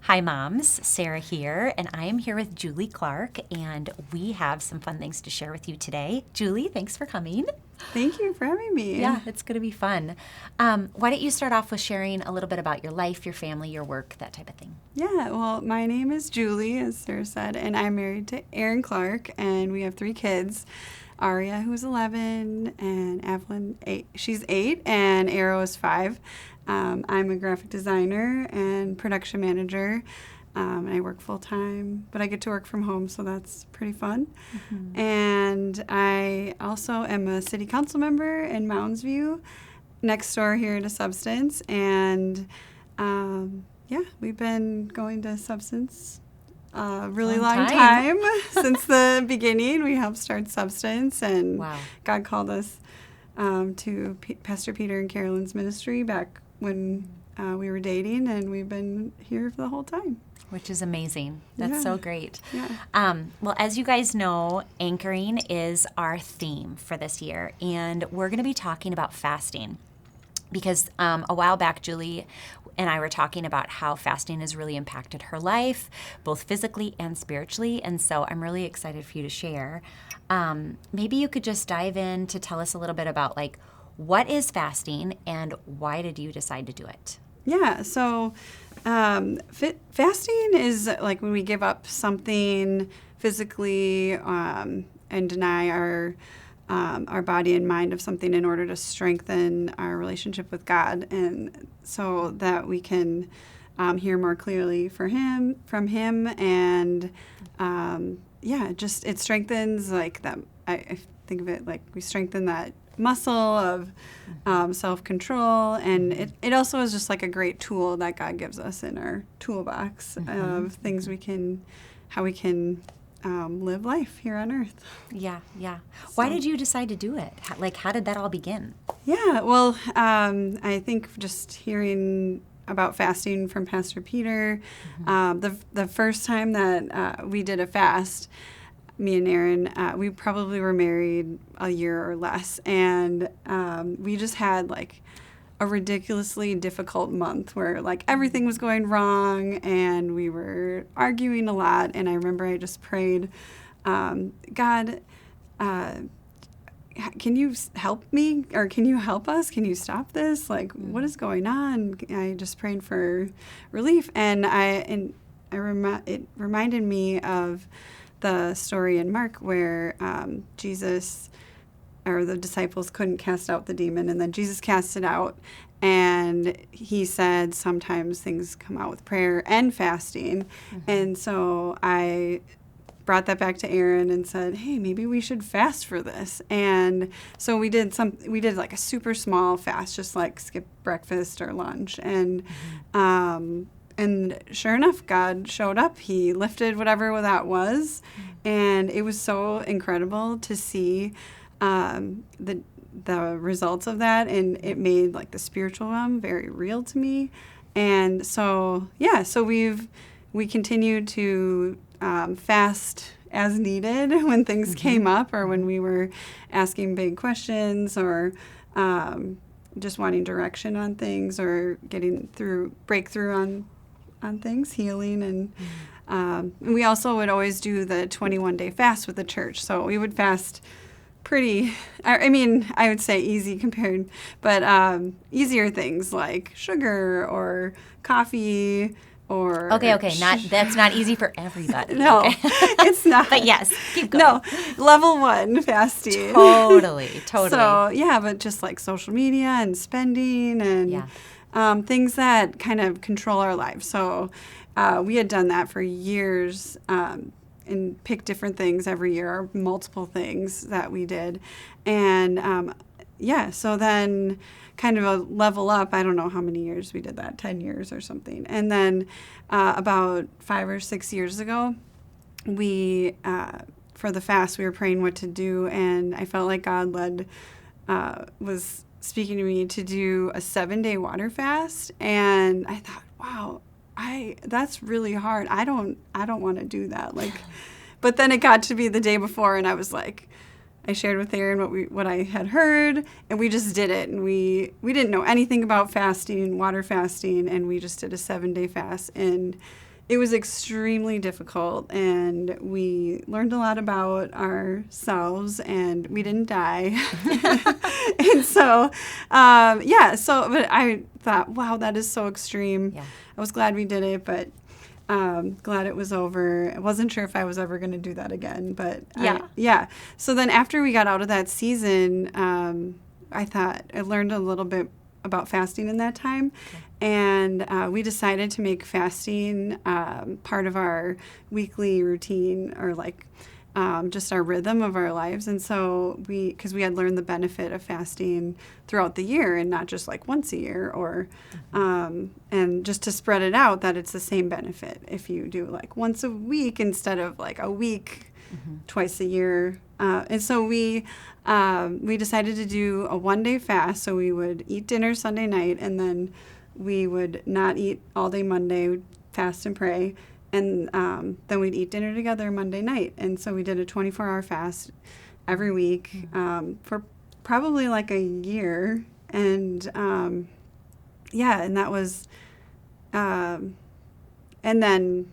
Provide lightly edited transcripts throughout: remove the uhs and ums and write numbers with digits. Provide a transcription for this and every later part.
Hi, moms. Sarah here, and I am here with Julie Clark, and we have some fun things to share with you today. Julie, thanks for coming. Thank you for having me. Yeah, it's going to be fun. Why don't you start off with sharing a little bit about your life, your family, your work, that type of thing? Yeah, well, my name is Julie, as Sarah said, and I'm married to Aaron Clark, and we have 3 kids. Aria, who's 11, and Evelyn, 8. She's 8, and Arrow is 5. I'm a graphic designer and production manager, and I work full-time, but I get to work from home, so that's pretty fun. Mm-hmm. And I also am a city council member in Mounds View, next door here to Substance, and yeah, we've been going to Substance a really long time since the beginning. We helped start Substance, and wow. God called us to Pastor Peter and Carolyn's ministry back when we were dating, and we've been here for the whole time. Which is amazing. That's so great. Yeah. Well, as you guys know, anchoring is our theme for this year, and we're going to be talking about fasting. Because a while back, Julie and I were talking about how fasting has really impacted her life, both physically and spiritually, and so I'm really excited for you to share. Maybe you could just dive in to tell us a little bit about, like, what is fasting and why did you decide to do it? Yeah, so fasting is like when we give up something physically and deny our body and mind of something in order to strengthen our relationship with God, and so that we can hear more clearly from Him, and just it strengthens like that. I think of it like we strengthen that muscle of self-control, and it also is just like a great tool that God gives us in our toolbox of things how we can live life here on earth. Yeah. Why did you decide to do it? How did that all begin? Yeah, well, I think just hearing about fasting from Pastor Peter, the first time that we did a fast, me and Aaron, we probably were married a year or less, and we just had like a ridiculously difficult month where like everything was going wrong and we were arguing a lot. And I remember I just prayed, God, can you help me, or can you help us? Can you stop this? Like, what is going on? I just prayed for relief, and it reminded me of the story in Mark where Jesus or the disciples couldn't cast out the demon, and then Jesus cast it out, and he said sometimes things come out with prayer and fasting. And so I brought that back to Aaron and said, hey, maybe we should fast for this. And so we did like a super small fast, just like skip breakfast or lunch, and sure enough, God showed up. He lifted whatever that was, and it was so incredible to see the results of that, and it made like the spiritual realm very real to me. And so we continued to fast as needed when things came up, or when we were asking big questions, or just wanting direction on things, or getting breakthrough on things, healing. And we also would always do the 21-day fast with the church. So we would fast pretty, I would say easy compared, but easier things like sugar or coffee or... Okay, that's not easy for everybody. No, okay. It's not. But yes, keep going. No, level 1 fasting. Totally. So, yeah, but just like social media and spending and things that kind of control our lives. So we had done that for years, and picked different things every year, or multiple things that we did. And so then kind of a level up, I don't know how many years we did that, 10 years or something. And then about 5 or 6 years ago, we, for the fast, we were praying what to do, and I felt like God was speaking to me to do a 7-day water fast. And I thought, wow, that's really hard. I don't want to do that. But then it got to be the day before, and I was like, I shared with Aaron what I had heard, and we just did it. And we didn't know anything about fasting, water fasting, and we just did a 7-day fast. And it was extremely difficult, and we learned a lot about ourselves, and we didn't die. And so, but I thought, wow, that is so extreme. Yeah. I was glad we did it, but glad it was over. I wasn't sure if I was ever going to do that again, but So then after we got out of that season, I thought I learned a little bit about fasting in that time. Okay. And we decided to make fasting part of our weekly routine, or like just our rhythm of our lives. And so because we had learned the benefit of fasting throughout the year and not just like once a year, or and just to spread it out, that it's the same benefit if you do like once a week instead of like a week twice a year. And so we decided to do a one-day fast. So we would eat dinner Sunday night, and then we would not eat all day Monday, fast and pray. And then we'd eat dinner together Monday night. And so we did a 24-hour fast every week for probably like a year. And and that was, and then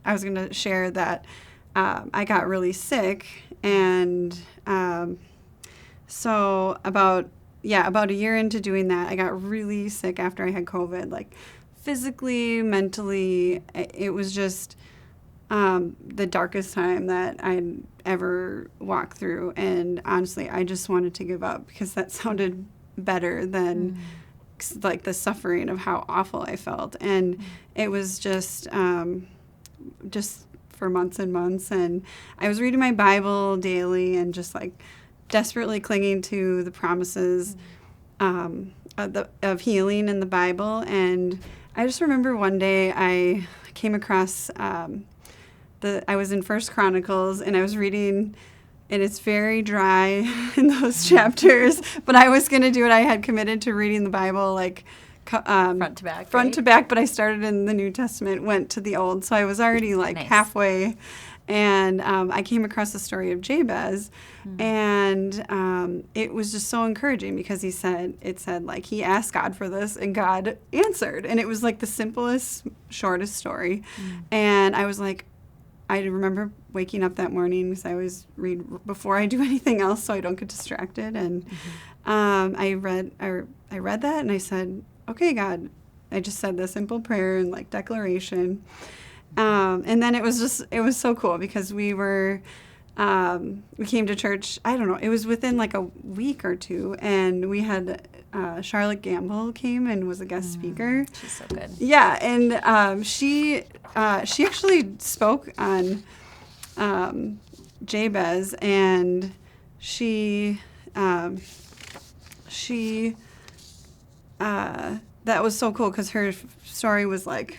I was going to share that I got really sick. And so about a year into doing that, I got really sick after I had COVID, like physically, mentally. It was just the darkest time that I'd ever walked through. And honestly, I just wanted to give up, because that sounded better than like the suffering of how awful I felt. And it was just for months and months. And I was reading my Bible daily and just like desperately clinging to the promises of healing in the Bible. And I just remember one day I came across I was in First Chronicles, and I was reading, and it's very dry in those chapters, but I was going to do it. I had committed to reading the Bible like front to back. To back, but I started in the New Testament, went to the Old, so I was already like halfway. And I came across the story of Jabez, and it was just so encouraging, because it said like he asked God for this, and God answered, and it was like the simplest, shortest story. And I was like, I remember waking up that morning, because I always read before I do anything else so I don't get distracted. And I read that, and I said, okay, God, I just said the simple prayer and like declaration. And then it was so cool, because we came to church, I don't know, it was within like a week or two, and we had Charlotte Gamble came and was a guest speaker. She's so good. Yeah, and she actually spoke on Jabez, and that was so cool, because her story was like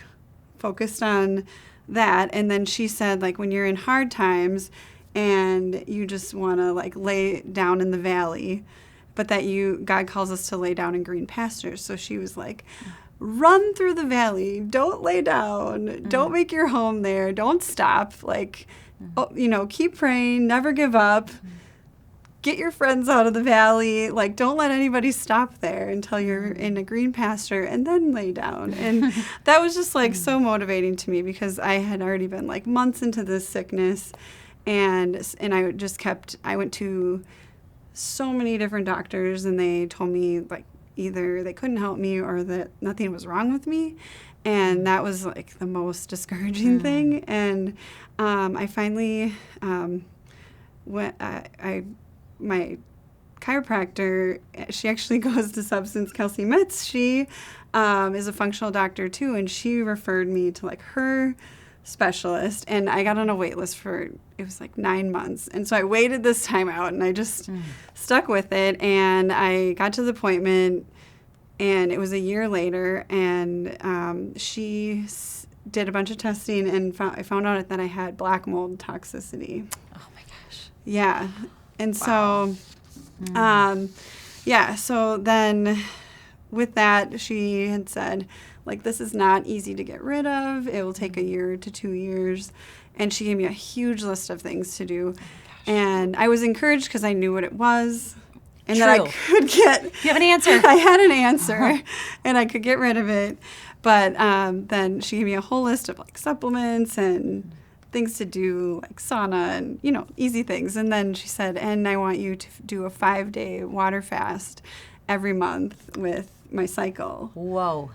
focused on that. And then she said, like, when you're in hard times and you just want to like lay down in the valley, but that God calls us to lay down in green pastures. So she was like, run through the valley, don't lay down, don't make your home there, don't stop, like, keep praying, never give up. Get your friends out of the valley. Like, don't let anybody stop there until you're in a green pasture, and then lay down. And that was just like so motivating to me, because I had already been like months into this sickness, and I went to so many different doctors, and they told me like either they couldn't help me or that nothing was wrong with me. And that was like the most discouraging thing. And I finally my chiropractor, she actually goes to Substance, Kelsey Metz. She is a functional doctor too, and she referred me to like her specialist, and I got on a wait list for, it was like 9 months. And so I waited this time out, and I just stuck with it, and I got to the appointment, and it was a year later, and she did a bunch of testing, and I found out that I had black mold toxicity. Oh my gosh. Yeah. And so, so then with that, she had said, like, this is not easy to get rid of. It will take 1 year to 2 years. And she gave me a huge list of things to do. And I was encouraged because I knew what it was. And that I could get... You have an answer. I had an answer, and I could get rid of it. But then she gave me a whole list of like supplements and things to do, like sauna and, easy things. And then she said, and I want you to do a 5-day water fast every month with my cycle. Whoa.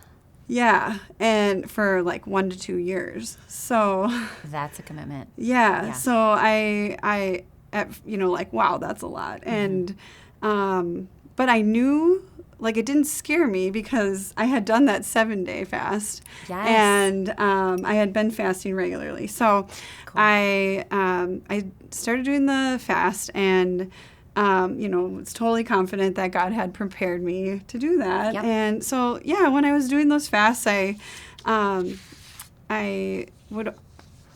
Yeah. And for like 1 to 2 years. So that's a commitment. Yeah. So I like, wow, that's a lot. And, but I knew, like, it didn't scare me because I had done that 7-day fast. Yes. And I had been fasting regularly. So cool. I started doing the fast and, was totally confident that God had prepared me to do that. Yep. And so, when I was doing those fasts, I would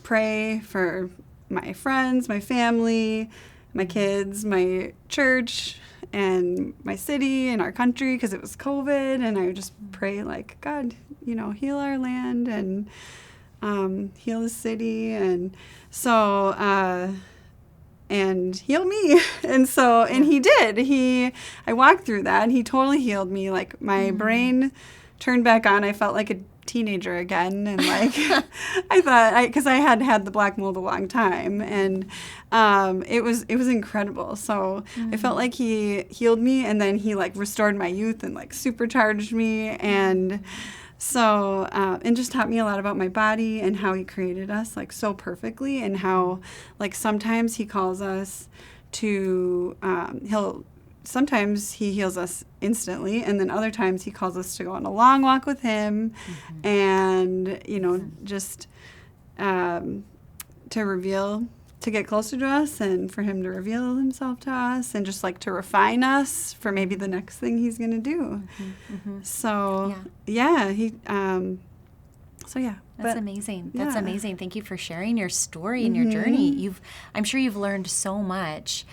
pray for my friends, my family, my kids, my church, and my city and our country because it was COVID. And I would just pray like, God, heal our land and heal the city. And so, and heal me. And so, and he did. I walked through that and he totally healed me. Like my brain turned back on. I felt like a teenager again. And like, I thought, because I had the black mold a long time and it was incredible. So I felt like he healed me and then he like restored my youth and like supercharged me. And so, and just taught me a lot about my body and how he created us like so perfectly and how like sometimes he calls us to, sometimes he heals us instantly and then other times he calls us to go on a long walk with him and, just to get closer to us and for him to reveal himself to us and just like to refine us for maybe the next thing he's going to do. So, That's amazing. That's amazing. Thank you for sharing your story and your journey. I'm sure you've learned so much.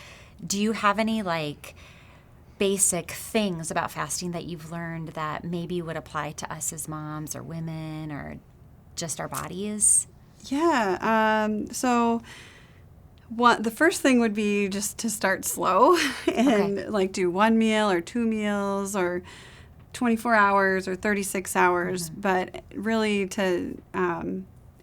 Do you have any like basic things about fasting that you've learned that maybe would apply to us as moms or women or just our bodies? Yeah. So the first thing would be just to start slow and like do 1 meal or 2 meals or 24 hours or 36 hours. But really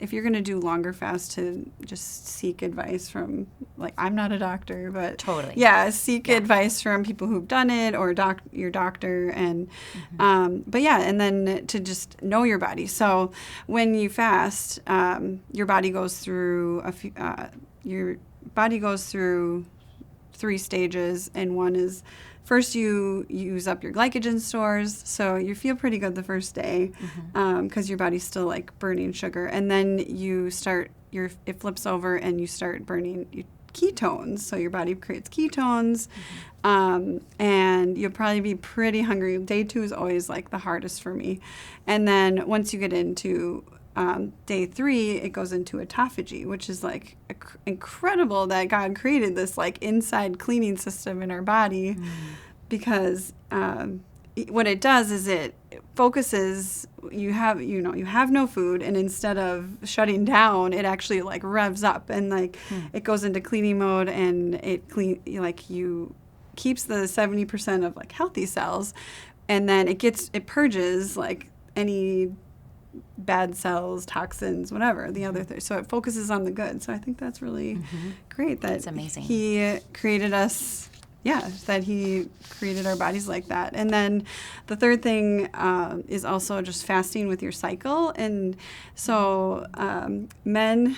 if you're going to do longer fasts, to just seek advice from, like, I'm not a doctor, but totally. Seek advice from people who've done it or your doctor. And, and then to just know your body. So when you fast, your body goes through your body goes through 3 stages, and one is first you use up your glycogen stores, so you feel pretty good the first day because your body's still like burning sugar, and then it flips over and you start burning ketones, so your body creates ketones, and you'll probably be pretty hungry. Day 2 is always like the hardest for me, and then once you get into day 3, it goes into autophagy, which is like incredible that God created this like inside cleaning system in our body, because what it does is it focuses. You have no food, and instead of shutting down, it actually like revs up and like it goes into cleaning mode, and it keeps the 70% of like healthy cells, and then it purges like any bad cells, toxins, whatever, the other thing. So it focuses on the good. So I think that's really great that that's amazing. He created us, that he created our bodies like that. And then the third thing is also just fasting with your cycle. And so men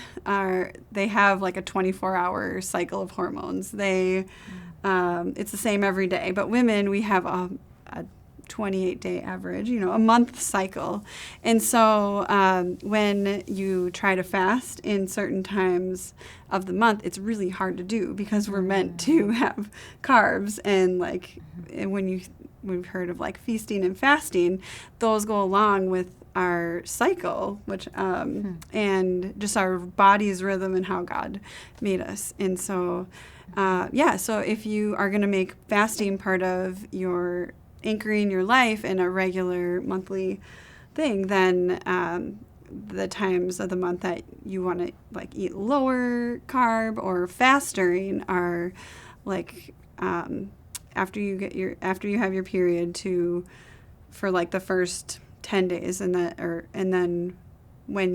they have like a 24-hour cycle of hormones. It's the same every day. But women, we have a 28-day average, a month cycle. And so when you try to fast in certain times of the month, it's really hard to do because we're meant to have carbs. And like we've heard of like feasting and fasting, those go along with our cycle, which and just our body's rhythm and how God made us. And so so if you are going to make fasting part of your anchoring your life in a regular monthly thing, then the times of the month that you want to like eat lower carb or fast during are like after you have your period for like the first 10 days, and then when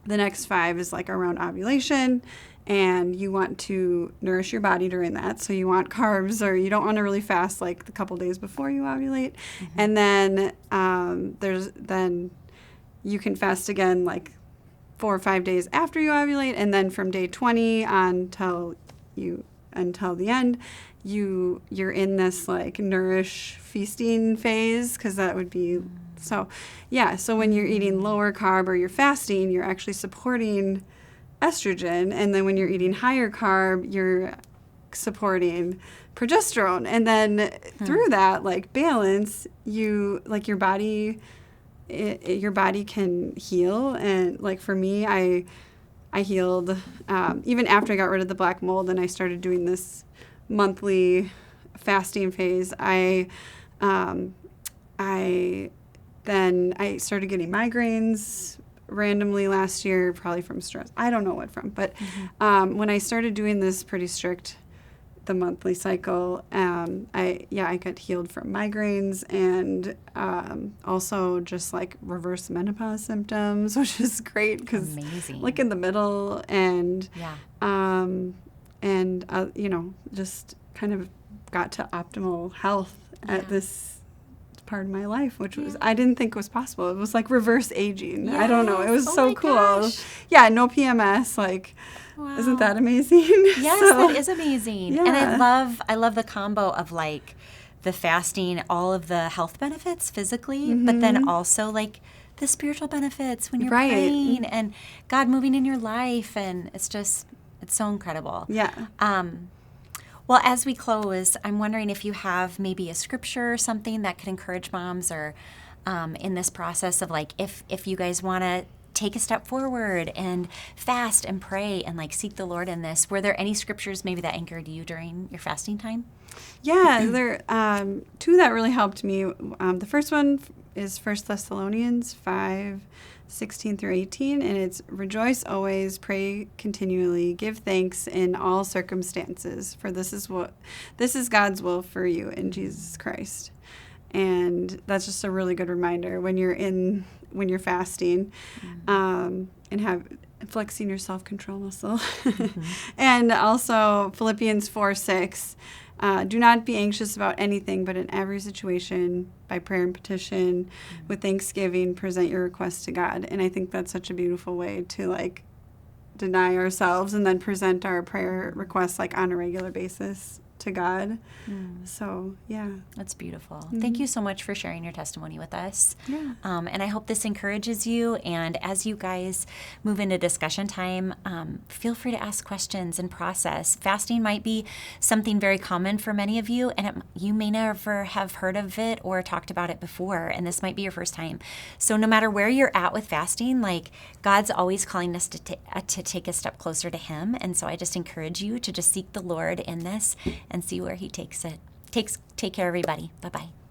the next 5 is like around ovulation, and you want to nourish your body during that. So you want carbs, or you don't want to really fast like the couple days before you ovulate. And then then you can fast again like 4 or 5 days after you ovulate, and then from day 20 on until the end, you're in this like nourish feasting phase, because that would be so when you're eating lower carb or you're fasting, you're actually supporting estrogen, and then when you're eating higher carb, you're supporting progesterone, and then through that like balance, your body can heal. And like for me, I healed even after I got rid of the black mold and I started doing this monthly fasting phase. I started getting migraines randomly last year, probably from stress. I don't know what from, but when I started doing this pretty strict, the monthly cycle, I got healed from migraines, and also just like reverse menopause symptoms, which is great because like in the middle, and just kind of got to optimal health at this part of my life, which was I didn't think was possible. It was like reverse aging. Yes. I don't know. It was so cool. Gosh. Yeah, no PMS. Like, wow. Isn't that amazing? Yes, that is amazing. Yeah. And I love the combo of like the fasting, all of the health benefits physically, but then also like the spiritual benefits when you're praying and God moving in your life, and it's so incredible. Yeah. Well, as we close, I'm wondering if you have maybe a scripture or something that could encourage moms, or in this process of like, if you guys want to take a step forward and fast and pray and like seek the Lord in this, were there any scriptures maybe that anchored you during your fasting time? Yeah, there 2 that really helped me. The first one is 1 Thessalonians 5:16-18, and it's rejoice always, pray continually, give thanks in all circumstances, for this is God's will for you in Jesus Christ. And that's just a really good reminder when you're fasting, and flexing your self-control muscle. And also Philippians 4:6. Do not be anxious about anything, but in every situation, by prayer and petition, with thanksgiving, present your requests to God. And I think that's such a beautiful way to like deny ourselves and then present our prayer requests like on a regular basis to God. So, yeah. That's beautiful. Thank you so much for sharing your testimony with us. Yeah. And I hope this encourages you. And as you guys move into discussion time, feel free to ask questions and process. Fasting might be something very common for many of you, and you may never have heard of it or talked about it before, and this might be your first time. So no matter where you're at with fasting, like God's always calling us to take a step closer to Him. And so I just encourage you to just seek the Lord in this and see where He takes it. Take care, everybody. Bye-bye.